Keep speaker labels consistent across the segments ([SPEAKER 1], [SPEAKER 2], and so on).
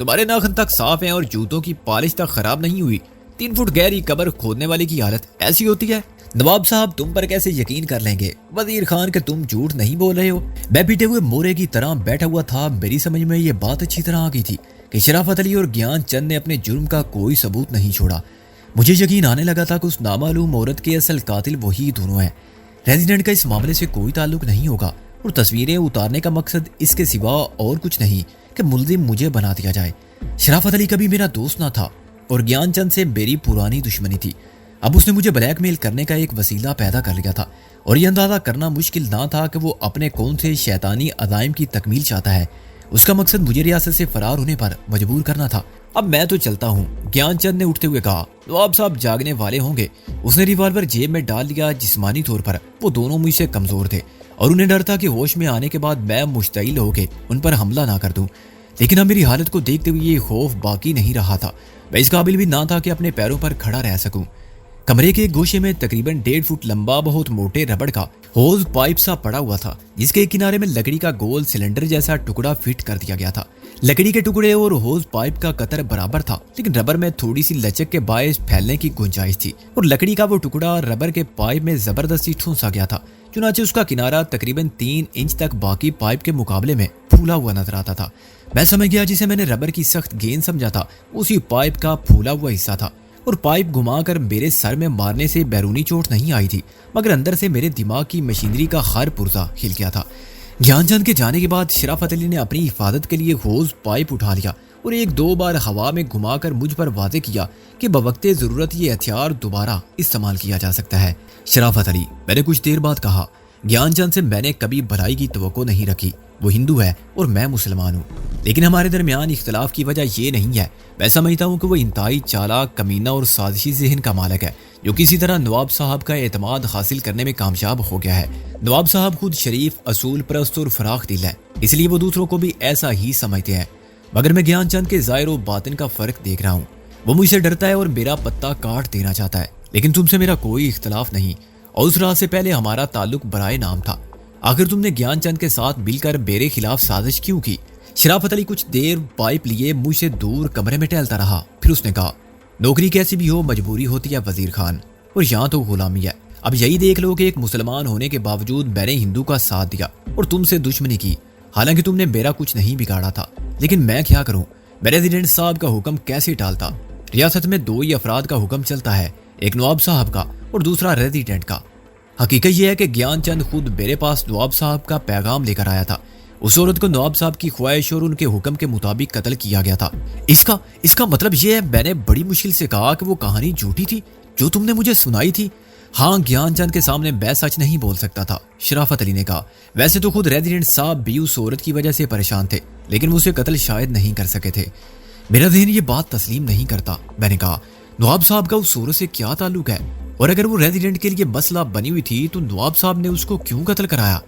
[SPEAKER 1] تمہارے ناخن تک صاف ہیں اور جوتوں کی پالش تک خراب نہیں ہوئی. 3 فٹ گہری قبر کھودنے والے کی حالت ایسی ہوتی ہے. نواب صاحب تم پر کیسے یقین کر لیں گے وزیر خان کہ تم جھوٹ نہیں بول رہے ہو. میں پیٹے ہوئے مورے کی طرح بیٹھا ہوا تھا. میری سمجھ میں یہ بات اچھی طرح آ گئی تھی کہ شرافت علی اور گیان چند نے اپنے جرم کا کوئی ثبوت نہیں چھوڑا. مجھے یقین آنے لگا تھا کہ اس نامعلوم عورت کے اصل قاتل وہی دونوں ہیں. ریزیڈنٹ کا اس معاملے سے کوئی تعلق نہیں ہوگا اور تصویریں اتارنے کا مقصد اس کے سوا اور کچھ نہیں کہ ملزم مجھے بنا دیا جائے. شرافت علی کبھی میرا دوست نہ تھا اور گیان چند سے میری پرانی دشمنی تھی. اب اس نے مجھے بلیک میل کرنے کا ایک وسیلہ پیدا کر لیا تھا اور یہ اندازہ کرنا مشکل نہ تھا کہ وہ اپنے کون سے شیطانی عزائم کی تکمیل چاہتا ہے. اس کا مقصد مجھے ریاست سے فرار ہونے پر مجبور کرنا تھا. اب میں تو چلتا ہوں. گیان چند نے اٹھتے ہوئے کہا. نواب صاحب جاگنے والے ہوں گے. اس نے ریوالور جیب میں ڈال لیا. جسمانی طور پر وہ دونوں مجھ سے کمزور تھے اور انہیں ڈر تھا کہ ہوش میں آنے کے بعد میں مشتعل ہو کے ان پر حملہ نہ کر دوں. لیکن اب میری حالت کو دیکھتے ہوئے یہ خوف باقی نہیں رہا تھا. میں اس قابل بھی نہ تھا کہ اپنے پیروں پر کھڑا رہ سکوں. کمرے کے گوشے میں تقریباً 1.5 فٹ لمبا بہت موٹے ربڑ کا ہوز پائپ سا پڑا ہوا تھا جس کے کنارے میں لکڑی کا گول سلنڈر جیسا ٹکڑا فٹ کر دیا گیا تھا. لکڑی کے ٹکڑے اور ہوز پائپ کا قطر برابر تھا لیکن ربر میں تھوڑی سی لچک کے باعث پھیلنے کی گنجائش تھی اور لکڑی کا وہ ٹکڑا ربر کے پائپ میں زبردستی ٹھونسا گیا تھا. چنانچہ اس کا کنارہ تقریباً 3 انچ تک باقی پائپ کے مقابلے میں پھولا ہوا نظر آتا تھا. میں سمجھ گیا جسے میں نے ربر کی سخت گیند سمجھا تھا اسی پائپ کا پھولا ہوا حصہ تھا اور پائپ گھما کر میرے سر میں مارنے سے بیرونی چوٹ نہیں آئی تھی مگر اندر سے میرے دماغ کی مشینری کا ہر پرزہ ہل گیا تھا. گیان چند کے جانے کے بعد شرافت علی نے اپنی حفاظت کے لیے ہوز پائپ اٹھا لیا اور 1-2 بار ہوا میں گھما کر مجھ پر واضح کیا کہ بوقت ضرورت یہ ہتھیار دوبارہ استعمال کیا جا سکتا ہے. شرافت علی, میں نے کچھ دیر بعد کہا, گیان چند سے میں نے کبھی بھلائی کی توقع نہیں رکھی. وہ ہندو ہے اور میں مسلمان ہوں لیکن ہمارے درمیان اختلاف کی وجہ یہ نہیں ہے. میں سمجھتا ہوں کہ وہ انتہائی چالاک, کمینہ اور سازشی ذہن کا مالک ہے جو کسی طرح نواب صاحب کا اعتماد حاصل کرنے میں کامیاب ہو گیا ہے. نواب صاحب خود شریف, اصول پرست اور فراخ دل ہے اس لیے وہ دوسروں کو بھی ایسا ہی سمجھتے ہیں. مگر میں گیان چند کے ظاہر و باطن کا فرق دیکھ رہا ہوں. وہ مجھ سے ڈرتا ہے اور میرا پتہ کاٹ دینا چاہتا ہے لیکن تم سے میرا کوئی اختلاف نہیں اور اس رات سے پہلے ہمارا تعلق برائے نام تھا. آخر تم نے گیان چند کے ساتھ مل کر میرے خلاف سازش کیوں کی؟ شرافت علی کچھ دیر پائپ لیے مجھ سے دور کمرے میں ٹہلتا رہا. پھر اس نے کہا, نوکری کیسی بھی ہو مجبوری ہوتی ہے وزیر خان, اور یہاں تو غلامی ہے. اب یہی دیکھ لو کہ ایک مسلمان ہونے کے باوجود میں نے ہندو کا ساتھ دیا اور تم سے دشمنی کی. حالانکہ تم نے میرا کچھ نہیں بگاڑا تھا لیکن میں کیا کروں؟ میں ریزیڈنٹ صاحب کا حکم کیسے ٹالتا؟ ریاست میں 2 ہی افراد کا حکم چلتا ہے, ایک نواب صاحب کا اور دوسرا ریزیڈنٹ کا. حقیقت یہ ہے کہ گیان چند خود میرے پاس نواب صاحب کا پیغام لے کر آیا تھا. اس عورت کو نواب صاحب کی خواہش اور ان کے حکم کے مطابق قتل کیا گیا تھا. اس کا مطلب یہ ہے؟ میں نے بڑی مشکل سے کہا کہ وہ کہانی جھوٹی تھی جو تم نے مجھے سنائی تھی. ہاں, گیان چند کے سامنے میں سچ نہیں بول سکتا تھا. شرافت علی نے کہا, ویسے تو خود ریزیڈنٹ صاحب بھی اس عورت کی وجہ سے پریشان تھے لیکن وہ اسے قتل شاید نہیں کر سکے تھے. میرا ذہن یہ بات تسلیم نہیں کرتا. میں نے کہا, نواب صاحب کا اس عورت سے کیا تعلق ہے؟ اور اگر وہ ریزیڈنٹ کے لیے مسئلہ بنی ہوئی تھی تو نواب صاحب نے اس کو کیوں قتل کرایا؟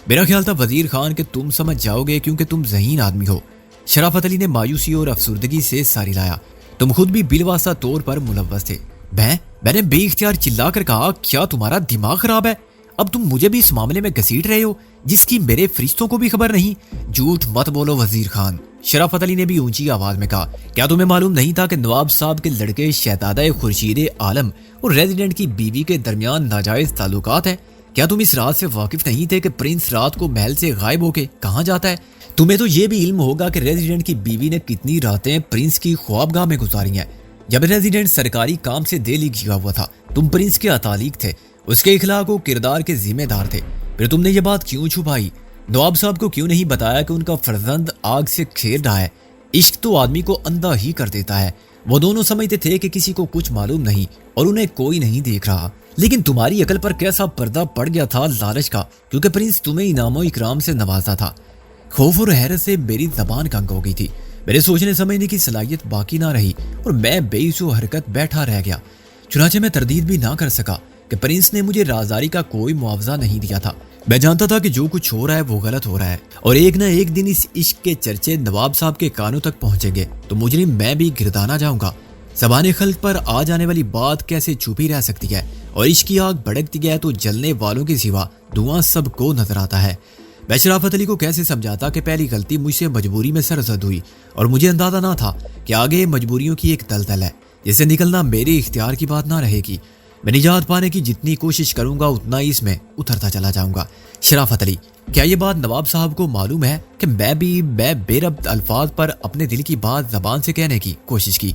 [SPEAKER 1] میرا خیال تھا وزیر خان کہ تم سمجھ جاؤ گے کیونکہ تم ذہین آدمی ہو. شرافت علی نے مایوسی اور افسردگی سے ساری لایا. تم خود بھی بالواسطہ طور پر ملوث تھے. میں نے بے اختیار چلا کر کہا, کیا تمہارا دماغ خراب ہے؟ اب تم مجھے بھی اس معاملے میں گھسیٹ رہے ہو جس کی میرے فرشتوں کو بھی خبر نہیں. جھوٹ مت بولو وزیر خان. شرافت علی نے بھی اونچی آواز میں کہا, کیا تمہیں معلوم نہیں تھا کہ نواب صاحب کے لڑکے شہزادہ خورشید عالم اور ریزیڈنٹ کی بیوی کے درمیان ناجائز تعلقات ہیں؟ کیا تم اس رات سے واقف نہیں تھے کہ پرنس رات کو محل سے غائب ہو کے کہاں جاتا ہے؟ تمہیں تو یہ بھی علم ہوگا کہ ریزیڈنٹ کی بیوی نے کتنی راتیں پرنس کی خوابگاہ میں گزاری ہیں. جب ریزیڈنٹ سرکاری کام سے دہلی گیا ہوا تھا تم پرنس کے اتالیق تھے, اس کے اخلاق و کردار کے ذمہ دار تھے. پھر تم نے یہ بات کیوں چھپائی؟ نواب صاحب کو کیوں نہیں بتایا کہ ان کا فرزند آگ سے کھیل رہا ہے؟ عشق تو آدمی کو اندھا ہی کر دیتا ہے. وہ دونوں سمجھتے تھے کہ کسی کو کچھ معلوم نہیں اور انہیں کوئی نہیں دیکھ رہا. لیکن تمہاری عقل پر کیسا پردہ پڑ گیا تھا لالچ کا, کیونکہ پرنس تمہیں انعام و اکرام سے نوازا تھا. خوف اور حیرت سے میری زبان کنگ ہو گئی تھی. میرے سوچنے سمجھنے کی صلاحیت باقی نہ رہی اور میں بے سو حرکت بیٹھا رہ گیا. چنانچہ میں تردید بھی نہ کر سکا کہ پرنس نے مجھے رازداری کا کوئی معاوضہ نہیں دیا تھا. میں جانتا تھا کہ جو کچھ ہو رہا ہے وہ غلط ہو رہا ہے اور ایک نہ ایک دن اس عشق کے چرچے نواب صاحب کے کانوں تک پہنچیں گے تو مجرم میں بھی گردانا جاؤں گا. زبان خلق پر آ جانے والی بات کیسے چھپی رہ سکتی ہے, اور عشق کی آگ بھڑکتی ہے تو جلنے والوں کے سوا دھواں سب کو نظر آتا ہے. میں شرافت علی کو کیسے سمجھاتا کہ پہلی غلطی مجھ سے مجبوری میں سرزد ہوئی اور مجھے اندازہ نہ تھا کہ آگے مجبوریوں کی ایک دلدل ہے جس سے نکلنا میرے اختیار کی بات نہ رہے گی۔ میں نجات پانے کی جتنی کوشش کروں گا اتنا ہی اس میں اترتا چلا جاؤں گا۔ شرافت علی، کیا یہ بات نواب صاحب کو معلوم ہے کہ میں بے ربط الفاظ پر اپنے دل کی بات زبان سے کہنے کی کوشش کی؟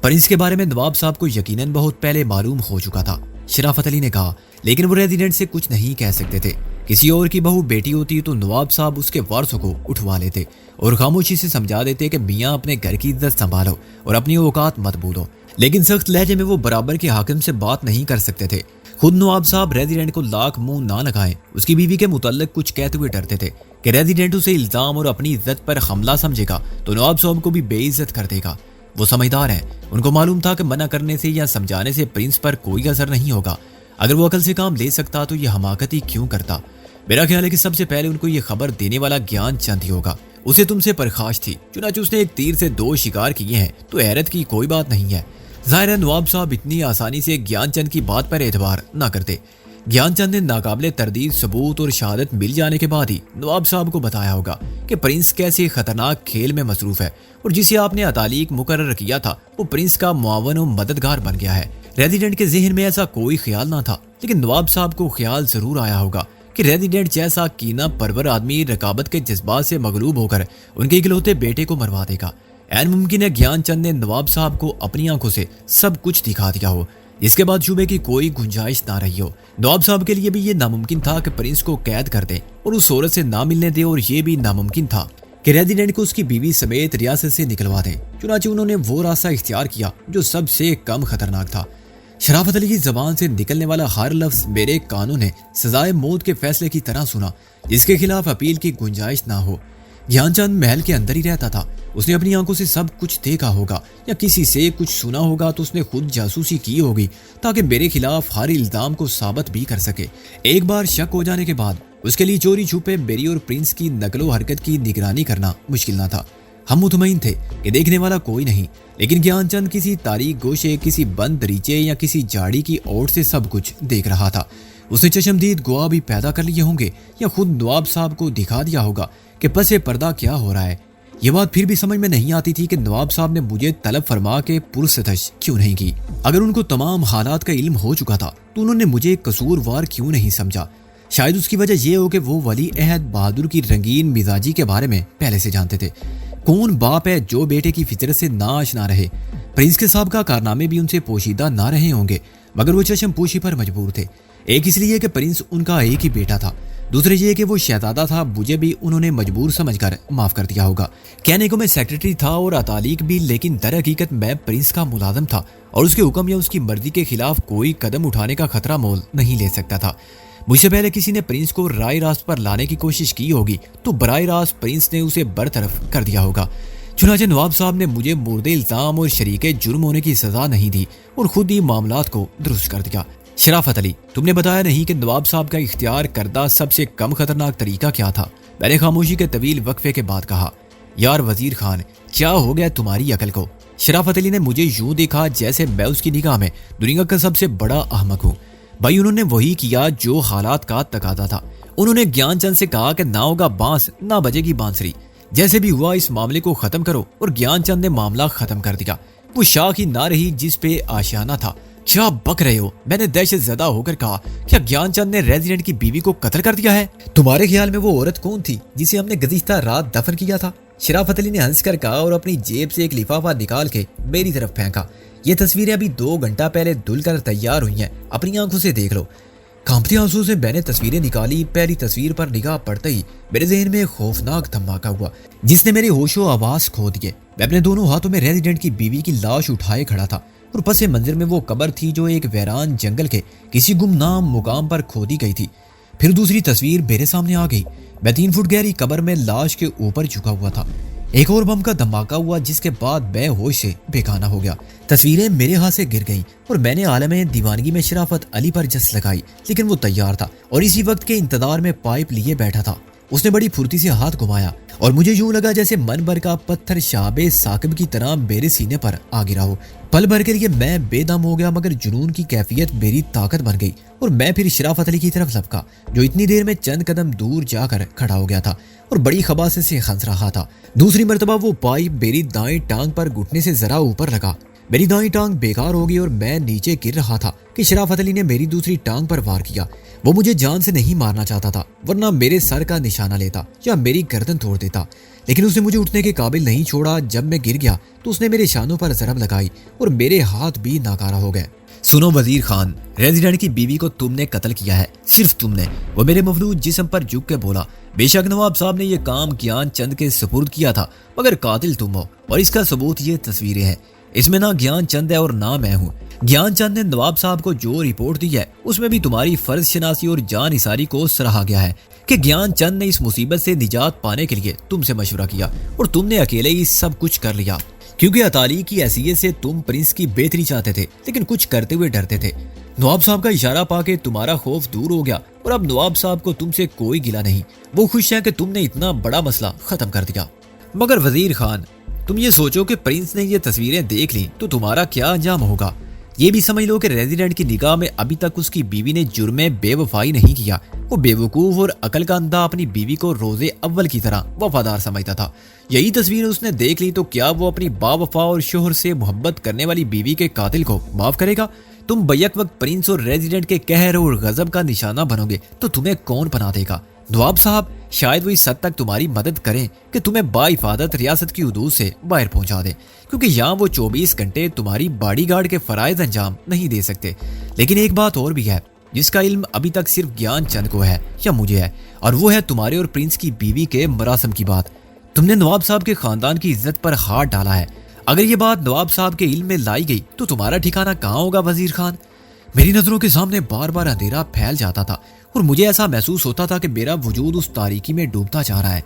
[SPEAKER 1] پرنس کے بارے میں نواب صاحب کو یقیناً بہت پہلے معلوم ہو چکا تھا، شرافت علی نے کہا، لیکن وہ ریزیڈنٹ سے کچھ نہیں کہہ سکتے تھے۔ کسی اور کی بہو بیٹی ہوتی تو نواب صاحب اس کے وارثوں کو اٹھوا لیتے اور خاموشی سے سمجھا دیتے کہ میاں اپنے گھر کی عزت سنبھالو اور اپنی اوقات مت بھولو، لیکن سخت لہجے میں وہ برابر کے حاکم سے بات نہیں کر سکتے تھے۔ خود نواب صاحب ریزیڈنٹ کو لاکھ منہ نہ لگائیں، اس کی بیوی کے متعلق کچھ کہتے ہوئے ڈرتے تھے کہ ریزیڈنٹ اسے الزام اور اپنی عزت پر حملہ سمجھے گا تو نواب صاحب کو بھی بے عزت کر دے گا۔ وہ سمجھدار ہیں، ان کو معلوم تھا کہ منع کرنے سے یا سمجھانے سے پرنس پر کوئی اثر نہیں ہوگا۔ اگر وہ عقل سے کام لے سکتا تو یہ حماقت ہی کیوں کرتا؟ میرا خیال ہے کہ سب سے پہلے ان کو یہ خبر دینے والا گیان چند ہی ہوگا۔ اسے تم سے پرخاش تھی، چنانچہ اس نے ایک تیر سے 2 شکار کیے ہیں، تو حیرت کی کوئی بات نہیں ہے۔ ظاہر ہے نواب صاحب اتنی آسانی سے گیان چند کی بات پر اعتبار نہ کرتے۔ گیان چند نے ناقابل تردید ثبوت اور شہادت مل جانے کے بعد ہی نواب صاحب کو بتایا ہوگا کہ پرنس کیسے خطرناک کھیل میں مصروف ہے اور جسے آپ نے اتالیق مقرر کیا تھا وہ پرنس کا معاون و مددگار بن گیا ہے۔ ریزیڈنٹ کے ذہن میں ایسا کوئی خیال نہ تھا، لیکن نواب صاحب کو خیال ضرور آیا ہوگا کہ ریزیڈنٹ جیسا کینہ پرور آدمی رقابت کے جذبات سے مغلوب ہو کر ان کے اکلوتے بیٹے کو مروا دے گا۔ عین ممکن ہے گیان چند نے نواب صاحب کو اپنی آنکھوں سے سب کچھ دکھا دیا ہو، اس کے بعد شبے کی کوئی گنجائش نہ رہی ہو۔ نواب صاحب کے لیے بھی یہ ناممکن تھا کہ پرنس کو قید کر دیں اور اس عورت سے نہ ملنے دیں، اور یہ بھی ناممکن تھا کہ ریزیڈنٹ کو اس کی بیوی سمیت ریاست سے نکلوا دیں۔ چنانچہ انہوں نے وہ راستہ اختیار کیا جو سب سے کم خطرناک تھا۔ شرافت علی کی زبان سے نکلنے والا ہر لفظ میرے کانوں نے سزائے موت کے فیصلے کی طرح سنا، جس کے خلاف اپیل کی گنجائش نہ ہو۔ گیان چند محل کے اندر ہی رہتا تھا، اس نے اپنی آنکھوں سے سب کچھ دیکھا ہوگا یا کسی سے کچھ سنا ہوگا تو اس نے خود جاسوسی کی ہوگی تاکہ میرے خلاف ہر الزام کو ثابت بھی کر سکے۔ ایک بار شک ہو جانے کے بعد اس کے لیے چوری چھپے میری اور پرنس کی نقل و حرکت کی نگرانی کرنا مشکل نہ تھا۔ ہم مطمئن تھے کہ دیکھنے والا کوئی نہیں، لیکن گیان چند کسی تاریک گوشے، کسی بند دریچے یا کسی جھاڑی کی اوٹ سے سب کچھ دیکھ رہا تھا۔ اس نے چشمدید گواہ بھی پیدا کر لیے ہوں گے یا خود نواب صاحب کو دکھا دیا ہوگا کہ پس پردہ کیا ہو رہا ہے۔ یہ بات پھر بھی سمجھ میں نہیں آتی تھی کہ نواب صاحب نے مجھے طلب فرما کے پرستش کیوں نہیں کی۔ اگر ان کو تمام حالات کا علم ہو چکا تھا تو انہوں نے مجھے قصوروار کیوں نہیں سمجھا؟ شاید اس کی وجہ یہ ہو کہ وہ ولی عہد بہادر کی رنگین مزاجی کے بارے میں پہلے سے جانتے تھے۔ کون باپ ہے جو بیٹے کی فطرت سے ناآشنا رہے؟ پرنس کے سابقہ کارنامے بھی ان سے پوشیدہ نہ رہے ہوں گے، مگر وہ چشم پوشی پر مجبور تھے۔ ایک اس لیے کہ پرنس ان کا ایک ہی بیٹا تھا، دوسرے یہ کہ وہ شہزادہ تھا۔ مجھے بھی انہوں نے مجبور سمجھ کر معاف کر دیا ہوگا۔ کہنے کو میں سیکرٹری تھا اور اتالیق بھی، لیکن در حقیقت میں پرنس کا ملازم تھا اور اس کے حکم یا اس کی مرضی کے خلاف کوئی قدم اٹھانے کا خطرہ مول نہیں لے سکتا تھا۔ مجھ سے پہلے کسی نے پرنس کو رائے راست پر لانے کی کوشش کی ہوگی تو براہ راست پرنس نے اسے برطرف کر دیا ہوگا۔ چنانچہ نواب صاحب نے مجھے مورد الزام اور شریک جرم ہونے کی سزا نہیں دی اور خود ہی معاملات کو درست کر دیا۔ شرافت علی، تم نے بتایا نہیں کہ نواب صاحب کا اختیار کردہ سب سے کم خطرناک طریقہ کیا تھا؟ میں نے خاموشی کے طویل وقفے کے بعد کہا، یار وزیر خان، کیا ہو گیا تمہاری عقل کو؟ شرافت علی نے مجھے یوں دیکھا جیسے میں اس کی نگاہ میں دنیا کا سب سے بڑا احمق ہوں۔ بھائی، انہوں نے وہی کیا جو حالات کا تقاضا تھا۔ انہوں نے گیان چند سے کہا کہ نہ ہوگا بانس نہ بجے گی بانسری، جیسے بھی ہوا اس معاملے کو ختم کرو، اور گیان چند نے معاملہ ختم کر دیا۔ وہ شاخ ہی نہ رہی جس پہ آشیانہ تھا۔ کیا بک رہے ہو؟ میں نے دہشت زدہ ہو کر کہا، کیا گیان چند نے ریزیڈنٹ کی بیوی کو قتل کر دیا ہے؟ تمہارے خیال میں وہ عورت کون تھی جسے ہم نے گزشتہ رات دفن کیا تھا؟ شرافت علی نے ہنس کر کہا اور اپنی جیب سے ایک لفافہ نکال کے میری طرف پھینکا۔ یہ تصویریں ابھی 2 گھنٹہ پہلے دھل کر تیار ہوئی ہیں، اپنی آنکھوں سے دیکھ لو۔ کانپتے آنسوں سے میں نے تصویریں نکالی۔ پہلی تصویر پر نگاہ پڑتے ہی میرے ذہن میں ایک خوفناک دھماکہ ہوا جس نے میرے ہوش و آواز کھو دیے۔ میں اپنے دونوں ہاتھوں میں ریزیڈنٹ کی بیوی کی لاش اٹھائے کھڑا تھا اور پس منظر میں وہ قبر تھی جو ایک ویران جنگل کے کسی گمنام مقام پر کھودی گئی تھی۔ پھر دوسری تصویر میرے سامنے آ گئی۔ میں 3 فٹ گہری قبر میں لاش کے اوپر جھکا ہوا تھا۔ ایک اور بم کا دھماکہ ہوا جس کے بعد میں ہوش سے بے گانہ ہو گیا۔ تصویریں میرے ہاتھ سے گر گئیں اور میں نے عالم دیوانگی میں شرافت علی پر جس لگائی، لیکن وہ تیار تھا اور اسی وقت کے انتظار میں پائپ لیے بیٹھا تھا۔ اس نے بڑی پھرتی سے ہاتھ گھمایا اور مجھے یوں لگا جیسے منبر کا پتھر شہاب ثاقب کی طرح میرے سینے پر آ گرا ہو۔ پل بھر کے لیے میں بے دم ہو گیا، مگر جنون کی کیفیت میری طاقت بن گئی اور میں پھر شرافت علی کی طرف لپکا جو اتنی دیر میں چند قدم دور جا کر کھڑا ہو گیا تھا اور بڑی خباثت سے ہنس رہا تھا۔ دوسری مرتبہ وہ پائپ میری دائیں ٹانگ پر گھٹنے سے ذرا اوپر لگا، میری دائیں ٹانگ بیکار ہو گئی اور میں نیچے گر رہا تھا کہ شرافت علی نے میری دوسری ٹانگ پر وار کیا۔ وہ مجھے جان سے نہیں مارنا چاہتا تھا، ورنہ میرے سر کا نشانہ لیتا یا میری گردن توڑ دیتا، لیکن اس نے مجھے اٹھنے کے قابل نہیں چھوڑا۔ جب میں گر گیا تو اس نے میرے شانوں پر ضرب لگائی اور میرے ہاتھ بھی ناکارہ ہو گئے۔ سنو وزیر خان، ریزیڈنٹ کی بیوی کو تم نے قتل کیا ہے، صرف تم نے۔ وہ میرے مفلوج جسم پر جھک کے بولا، بے شک نواب صاحب نے یہ کام گیان چند کے سپرد کیا تھا، مگر قاتل تم ہو، اور اس کا ثبوت یہ تصویریں ہیں۔ اس میں نہ گیان چند ہے اور نہ میں ہوں۔ گیان چند نے نواب صاحب کو جو رپورٹ دی ہے اس میں بھی تمہاری فرض شناسی اور جان نثاری کو سراہا گیا ہے کہ گیان چند نے اس مصیبت سے نجات پانے کے لیے تم سے مشورہ کیا اور تم نے اکیلے ہی سب کچھ کر لیا، کیونکہ اطالی کی حیثیت سے تم پرنس کی بہتری چاہتے تھے لیکن کچھ کرتے ہوئے ڈرتے تھے۔ نواب صاحب کا اشارہ پا کے تمہارا خوف دور ہو گیا اور اب نواب صاحب کو تم سے کوئی گلہ نہیں، وہ خوش ہیں کہ تم نے اتنا بڑا مسئلہ ختم کر دیا۔ مگر وزیر خان، تم یہ سوچو کہ پرنس نے یہ تصویریں دیکھ لیں تو تمہارا کیا انجام ہوگا۔ یہ بھی سمجھ لو کہ ریزیڈنٹ کی نگاہ میں ابھی تک اس کی بیوی نے جرم بے وفائی نہیں کیا۔ وہ بے وقوف اور عقل کا اندھا اپنی بیوی کو روزے اول کی طرح وفادار سمجھتا تھا۔ یہی تصویریں اس نے دیکھ لی تو کیا وہ اپنی با وفا اور شوہر سے محبت کرنے والی بیوی کے قاتل کو معاف کرے گا؟ تم بیک وقت پرنس اور ریزیڈنٹ کے قہر اور غضب کا نشانہ بنو گے تو تمہیں کون پناہ دے گا؟ نواب صاحب شاید وہ اس حد تک تمہاری مدد کریں کہ تمہیں با حفاظت ریاست کی حدود سے باہر پہنچا دیں، کیونکہ یہاں وہ 24 گھنٹے تمہاری باڈی گارڈ کے فرائض انجام نہیں دے سکتے۔ لیکن ایک بات اور بھی ہے جس کا علم ابھی تک صرف گیان چند کو ہے یا مجھے ہے، اور وہ ہے تمہارے اور پرنس کی بیوی کے مراسم کی بات۔ تم نے نواب صاحب کے خاندان کی عزت پر ہاتھ ڈالا ہے۔ اگر یہ بات نواب صاحب کے علم میں لائی گئی تو تمہارا ٹھکانہ کہاں ہوگا وزیر خان؟ میری نظروں کے سامنے بار بار اندھیرا پھیل جاتا تھا اور مجھے ایسا محسوس ہوتا تھا کہ میرا وجود اس تاریکی میں ڈوبتا جا رہا ہے۔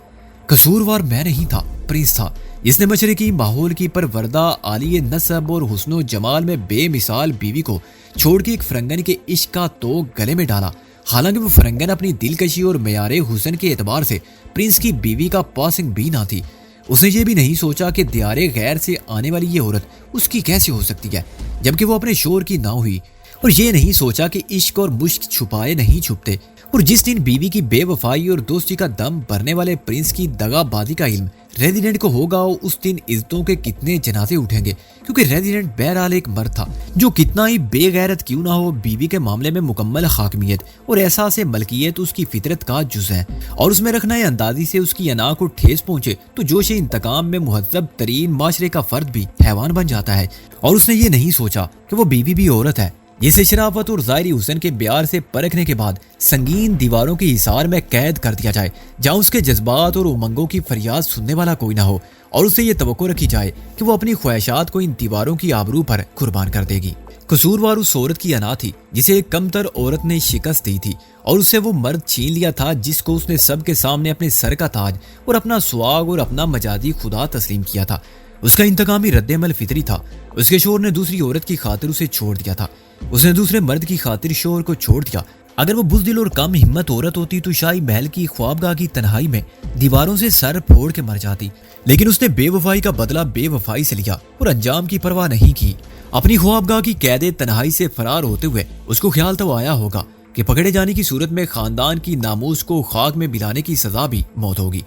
[SPEAKER 1] قصوروار میں نہیں تھا، پرنس تھا، جس نے مشرقی ماحول کی پروردہ عالی نسب اور حسن و جمال میں بے مثال بیوی کو چھوڑ کے ایک فرنگن کے عشق کا تو گلے میں ڈالا۔ حالانکہ وہ فرنگن اپنی دلکشی اور معیار حسن کے اعتبار سے پرنس کی بیوی کا پاسنگ بھی نہ تھی۔ اس نے یہ بھی نہیں سوچا کہ دیار غیر سے آنے والی یہ عورت اس کی کیسے ہو سکتی ہے جبکہ وہ اپنے شوہر کی نہ ہوئی، اور یہ نہیں سوچا کہ عشق اور مشک چھپائے نہیں چھپتے، اور جس دن بیوی کی بے وفائی اور دوستی کا دم بھرنے والے پرنس کی دغا بازی کا علم ریزیڈنٹ کو ہوگا، اس دن عزتوں کے کتنے جنازے اٹھیں گے، کیونکہ ریزیڈنٹ بہرحال ایک مرد تھا جو کتنا ہی بے غیرت کیوں نہ ہو بیوی کے معاملے میں مکمل حاکمیت اور احساس ملکیت اس کی فطرت کا جز ہے، اور اس میں رکھنا ہے اندازی سے اس کی انا کو ٹھیس پہنچے تو جوش انتقام میں مہذب ترین معاشرے کا فرد بھی حیوان بن جاتا ہے۔ اور اس نے یہ نہیں سوچا کہ وہ بیوی بھی عورت ہے جسے شرافت اور ظاہری حسن کے بیار سے پرکھنے کے بعد سنگین دیواروں کی حصار میں قید کر دیا جائے جہاں اس کے جذبات اور امنگوں کی فریاد سننے والا کوئی نہ ہو، اور اسے یہ توقع رکھی جائے کہ وہ اپنی خواہشات کو ان دیواروں کی آبرو پر قربان کر دے گی۔ قصوروار اس عورت کی انا تھی جسے ایک کمتر عورت نے شکست دی تھی، اور اس سے وہ مرد چھین لیا تھا جس کو اس نے سب کے سامنے اپنے سر کا تاج اور اپنا سواگ اور اپنا مجازی خدا تسلیم کیا تھا۔ اس کا انتقامی رد عمل فطری تھا۔ اس کے شوہر نے دوسری عورت کی خاطر اسے چھوڑ دیا تھا، اس نے دوسرے مرد کی خاطر شوہر کو چھوڑ دیا۔ اگر وہ بزدل اور کم ہمت عورت ہوتی تو شاہی محل کی خوابگاہ کی تنہائی میں دیواروں سے سر پھوڑ کے مر جاتی، لیکن اس نے بے وفائی کا بدلہ بے وفائی سے لیا اور انجام کی پرواہ نہیں کی۔ اپنی خوابگاہ کی قید تنہائی سے فرار ہوتے ہوئے اس کو خیال تو آیا ہوگا کہ پکڑے جانے کی صورت میں خاندان کی ناموس کو خاک میں ملانے کی سزا بھی موت ہوگی،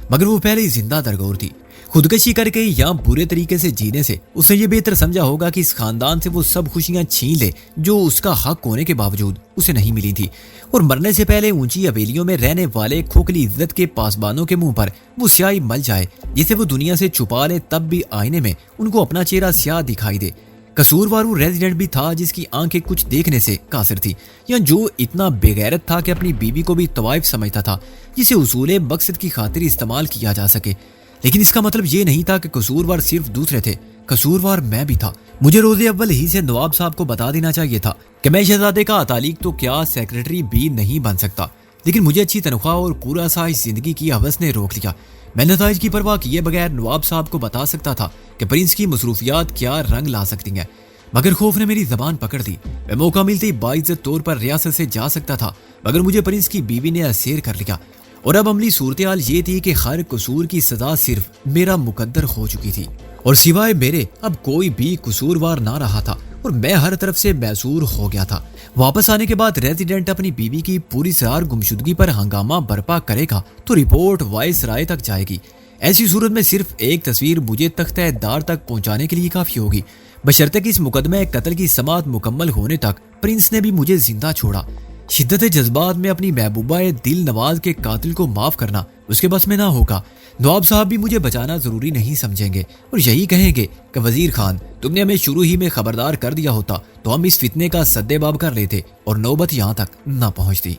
[SPEAKER 1] مگر وہ پہلے ہی زندہ درگور تھی۔ خودکشی کر کے یا برے طریقے سے جینے سے اس نے یہ بہتر سمجھا ہوگا کہ اس خاندان سے وہ سب خوشیاں چھین لے جو اس کا حق ہونے کے باوجود اسے نہیں ملی تھی، اور مرنے سے پہلے اونچی حویلیوں میں رہنے والے کھوکھلی عزت کے پاسبانوں کے منہ پر وہ سیاہی مل جائے جسے وہ دنیا سے چھپا لے، تب بھی آئینے میں ان کو اپنا چہرہ سیاہ دکھائی دے۔ قصوروار ریزیڈنٹ بھی تھا جس کی آنکھیں کچھ دیکھنے سے قاصر تھی، یا جو اتنا بے غیرت تھا کہ اپنی بیوی کو بھی طوائف سمجھتا تھا جسے اصول مقصد کی خاطر استعمال کیا جا سکے۔ لیکن اس کا مطلب یہ نہیں تھا کہ قصوروار صرف دوسرے تھے، قصوروار میں بھی تھا۔ مجھے روز اول ہی سے نواب صاحب کو بتا دینا چاہیے تھا کہ میں شہزادے کا اتالیق تو کیا سیکرٹری بھی نہیں بن سکتا، لیکن مجھے اچھی تنخواہ اور پورا سائز زندگی کی ہوس نے روک لیا۔ میں نتائج کی پرواہ کیے بغیر نواب صاحب کو بتا سکتا تھا کہ پرنس کی مصروفیات کیا رنگ لا سکتی ہیں، مگر خوف نے میری زبان پکڑ دی۔ میں موقع ملتے ہی باعزت طور پر ریاست سے جا سکتا تھا، مگر مجھے پرنس کی بیوی نے اسیر کر لیا، اور اب عملی صورتحال یہ تھی کہ ہر قصور کی سزا صرف میرا مقدر ہو چکی تھی اور سوائے میرے اب کوئی بھی قصوروار نہ رہا تھا اور میں ہر طرف سے محصور ہو گیا تھا۔ واپس آنے کے بعد ریزیڈنٹ اپنی بیوی کی پوری سرار گمشدگی پر ہنگامہ برپا کرے گا تو رپورٹ وائس رائے تک جائے گی۔ ایسی صورت میں صرف ایک تصویر مجھے تختہ دار تک پہنچانے کے لیے کافی ہوگی، بشرطے کہ اس مقدمہ قتل کی سماعت مکمل ہونے تک پرنس نے بھی مجھے زندہ چھوڑا۔ شدت جذبات میں اپنی محبوبہ دل نواز کے قاتل کو معاف کرنا اس کے بس میں نہ ہوگا۔ نواب صاحب بھی مجھے بچانا ضروری نہیں سمجھیں گے اور یہی کہیں گے کہ وزیر خان تم نے ہمیں شروع ہی میں خبردار کر دیا ہوتا تو ہم اس فتنے کا سدے باب کر لیتے اور نوبت یہاں تک نہ پہنچتی۔